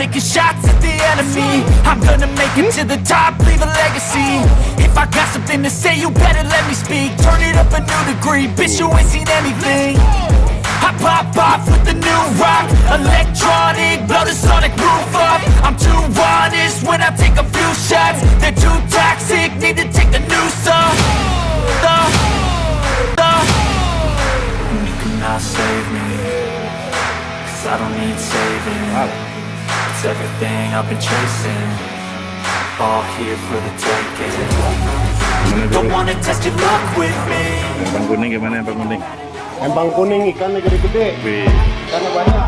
taking shots at the enemy. I'm gonna make it to the top, leave a legacy. If I got something to say, you better let me speak. Turn it up a new degree, bitch, you ain't seen anything. I pop off with the new rock, electronic, blow the sonic roof up. I'm too honest when I take a few shots. They're too toxic, need to take the noose off. You cannot save me, 'cause I don't need saving. It's everything I've been chasing, all here for the taking. Don't wanna test your luck with me. Empang kuning gimana empang kuning? Empang kuning ikannya gede-gede. Wih. Ikannya banyak.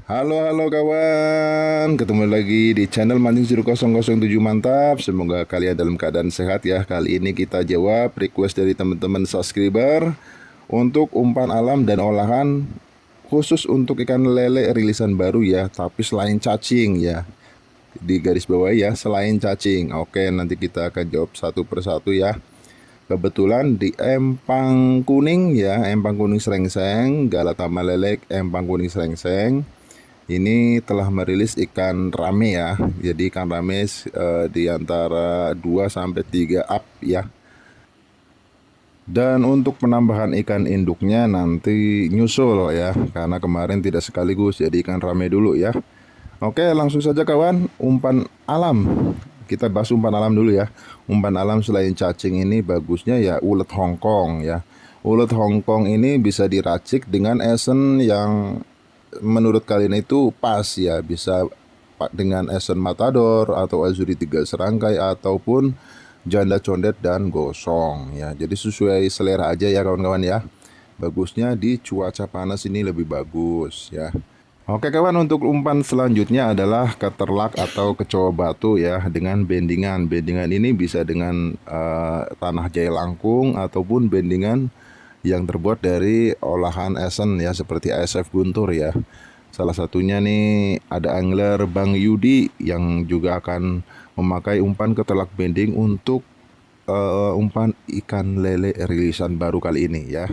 Halo kawan, ketemu lagi di channel Mancing 007 Mantap. Semoga kalian dalam keadaan sehat ya. Kali ini kita jawab request dari teman-teman subscriber untuk umpan alam dan olahan khusus untuk ikan lele rilisan baru ya, tapi selain cacing ya. Di garis bawah ya, selain cacing. Oke, nanti kita akan jawab satu persatu ya. Kebetulan di empang kuning ya, empang kuning serengseng, Galatama lelek, empang kuning serengseng ini telah merilis ikan rame ya. Jadi ikan rame di antara 2 sampai 3 up ya. Dan untuk penambahan ikan induknya nanti nyusul ya, karena kemarin tidak sekaligus, jadi ikan rame dulu ya. Oke, langsung saja kawan, umpan alam. Kita bahas umpan alam dulu ya. Umpan alam selain cacing ini bagusnya ya ulet Hongkong ya. Ulet Hongkong ini bisa diracik dengan esen yang menurut kalian itu pas ya, bisa dengan esen matador atau azuri 3 serangkai ataupun janda condet dan gosong ya. Jadi sesuai selera aja ya kawan-kawan ya. Bagusnya di cuaca panas ini lebih bagus ya. Oke kawan, untuk umpan selanjutnya adalah keterlak atau kecoa batu ya, dengan bendingan. Bendingan ini bisa dengan tanah jaya langkung ataupun bendingan yang terbuat dari olahan esen ya, seperti ASF Guntur ya. Salah satunya nih ada angler Bang Yudi yang juga akan memakai umpan ketelak bending untuk umpan ikan lele rilisan baru kali ini ya.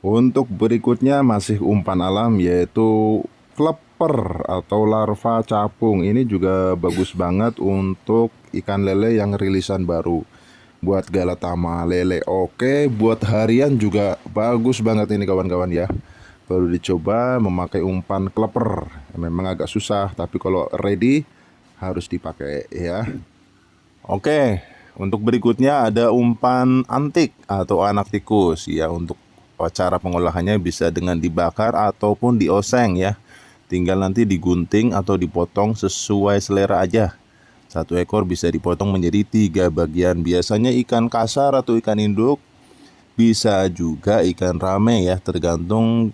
Untuk berikutnya masih umpan alam, yaitu kleper atau larva capung. Ini juga bagus banget untuk ikan lele yang rilisan baru. Buat Galatama lele oke, buat harian juga bagus banget ini kawan-kawan ya. Perlu dicoba memakai umpan kleper. Memang agak susah, tapi kalau ready harus dipakai ya. Oke, untuk berikutnya ada umpan antik atau anak tikus ya. Untuk cara pengolahannya bisa dengan dibakar ataupun dioseng ya. Tinggal nanti digunting atau dipotong sesuai selera aja. Satu ekor bisa dipotong menjadi 3 bagian. Biasanya ikan kasar atau ikan induk, bisa juga ikan rame ya, tergantung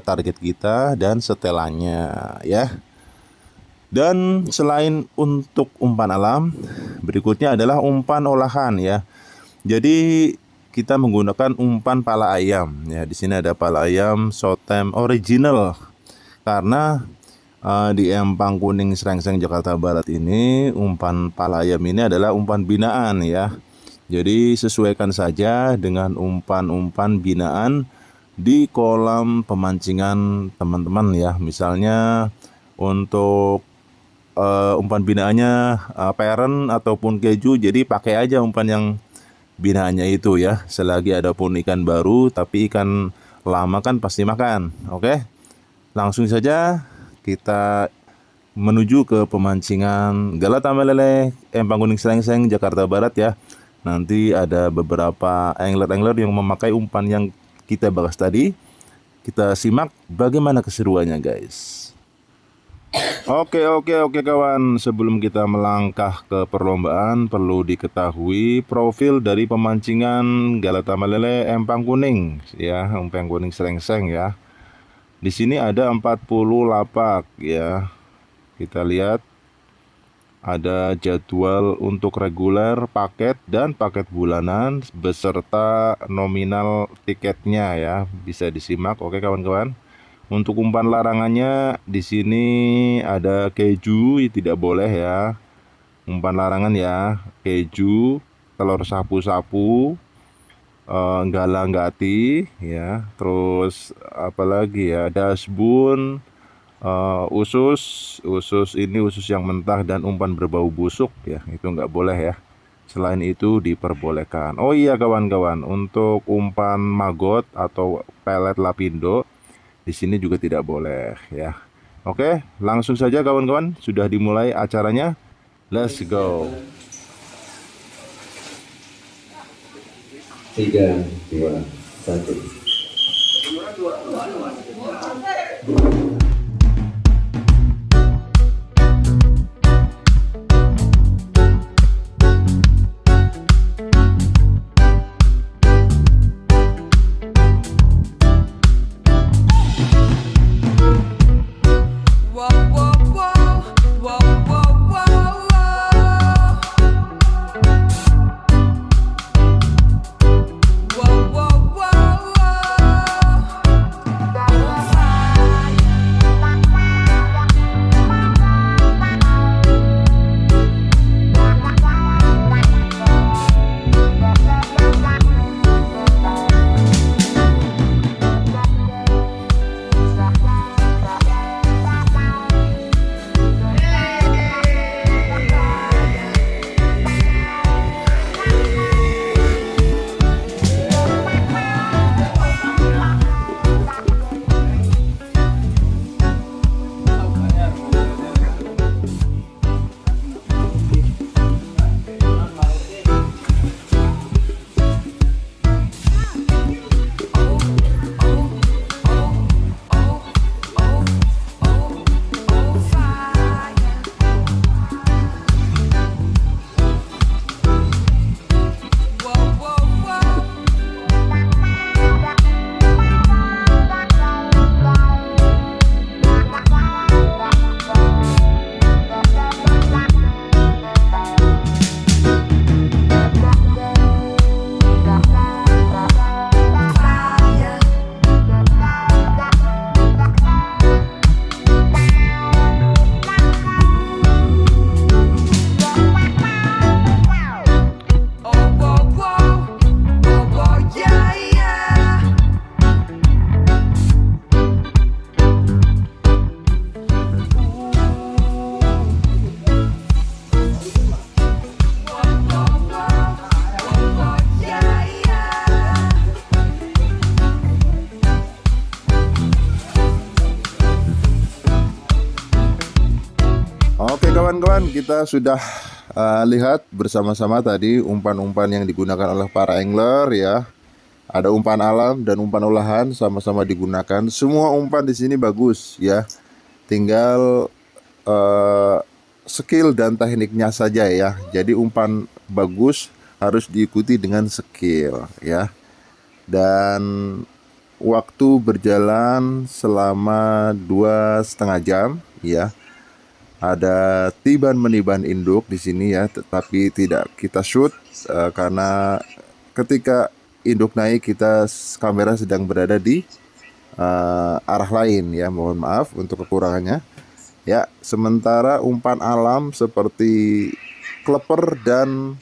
target kita dan setelannya ya. Dan selain untuk umpan alam, berikutnya adalah umpan olahan ya. Jadi kita menggunakan umpan pala ayam ya. Di sini ada pala ayam Sotem original, karena di empang kuning serengseng Jakarta Barat ini umpan pala ayam ini adalah umpan binaan ya. Jadi sesuaikan saja dengan umpan-umpan binaan di kolam pemancingan teman-teman ya. Misalnya untuk umpan binaannya parent ataupun keju, jadi pakai aja umpan yang binaannya itu ya. Selagi ada pun ikan baru, tapi ikan lama kan pasti makan. Oke, langsung saja kita menuju ke pemancingan Galatama lele empang kuning serengseng Jakarta Barat ya. Nanti ada beberapa angler-angler yang memakai umpan yang kita bahas tadi. Kita simak bagaimana keseruannya guys. Oke kawan, sebelum kita melangkah ke perlombaan perlu diketahui profil dari pemancingan Galata Malele empang kuning ya, empang kuning serengseng ya. Di sini ada 40 lapak ya. Kita lihat ada jadwal untuk reguler, paket dan paket bulanan beserta nominal tiketnya ya. Bisa disimak. Oke kawan-kawan. Untuk umpan larangannya di sini ada keju, tidak boleh ya. Umpan larangan ya, keju, telur sapu-sapu, galang gati ya. Terus apalagi ya, dasbun, usus ini usus yang mentah dan umpan berbau busuk ya. Itu nggak boleh ya. Selain itu diperbolehkan. Oh iya kawan-kawan, untuk umpan maggot atau pelet lapindo di sini juga tidak boleh ya. Oke, langsung saja kawan-kawan, sudah dimulai acaranya. Let's go. 3, 2, 1. Oke kawan-kawan, kita sudah lihat bersama-sama tadi umpan-umpan yang digunakan oleh para angler ya. Ada umpan alam dan umpan olahan sama-sama digunakan. Semua umpan di sini bagus ya. Tinggal skill dan tekniknya saja ya. Jadi umpan bagus harus diikuti dengan skill ya. Dan waktu berjalan selama 2,5 jam ya. Ada tiban meniban induk di sini ya, tetapi tidak kita shoot karena ketika induk naik kamera sedang berada di arah lain ya. Mohon maaf untuk kekurangannya. Ya, sementara umpan alam seperti kleper dan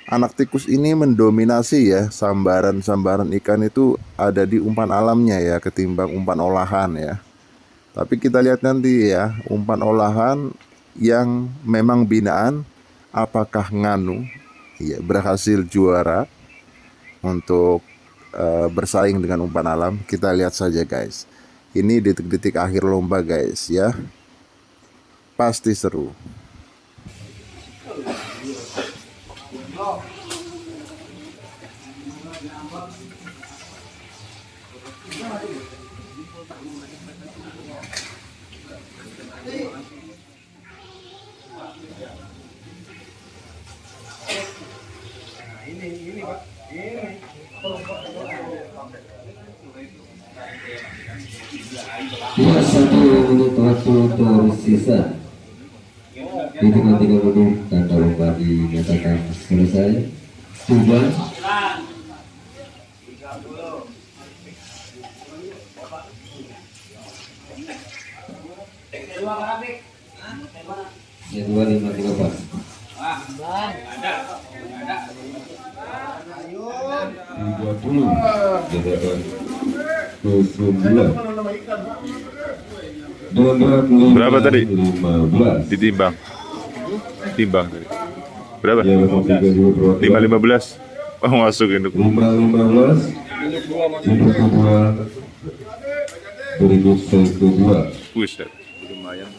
anak tikus ini mendominasi ya. Sambaran-sambaran ikan itu ada di umpan alamnya ya ketimbang umpan olahan ya. Tapi kita lihat nanti ya, umpan olahan yang memang binaan apakah nganu ya berhasil juara untuk bersaing dengan umpan alam. Kita lihat saja guys. Ini detik-detik akhir lomba guys ya. Pasti seru. Dua satu menit waktu tersisa. Hitungan 3 menit tanda lomba dinyatakan selesai. Tuban. Yang 25 pas. Berapa tadi? 15. Ditimbang. Timbang tadi. Berapa? Ya, 5.15. Oh, masuk induk. 5-15. Induk kedua. Berikut set kedua. Buset. Lumayan.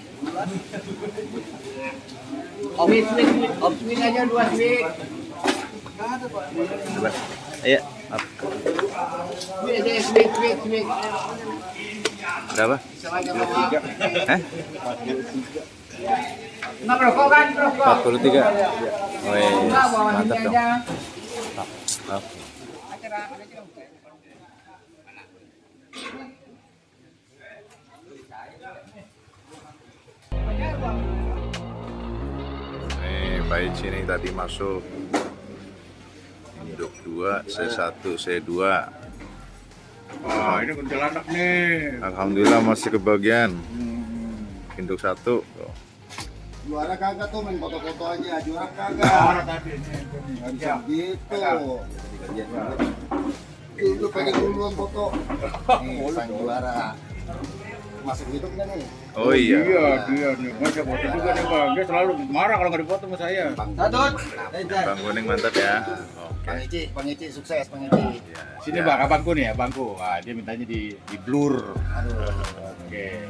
Swing aja 2 swing. Iya. Swing aja swing. Berapa? Eh? Nggak merokok kan? Merokok. 43. Wih, Enggak, bawa mantap sini dong. aja. Oke. Nih, bayi sini tadi masuk. Induk 2, C1, C2. Wah, ini kuntilanak nih. Alhamdulillah masih kebagian. Induk 1. Tuh. Juara kagak tuh main foto-foto aja, juara kagak. Juara tadi nih. Gitu. Itu pengen duluan foto. Nih, sang juara. Masuk YouTube nggak nih? Oh iya. Iya, dia nih. Ngajak foto juga nih, Bang. Dia selalu marah kalau nggak dipoto sama saya. Sadut. Bang Kuning mantap ya. Bang Oke. Ici sukses, Bang Ici. Ya, Sini ya. Bang, abangku nih, abangku. Wah, dia mintanya di blur. Aduh. Oke.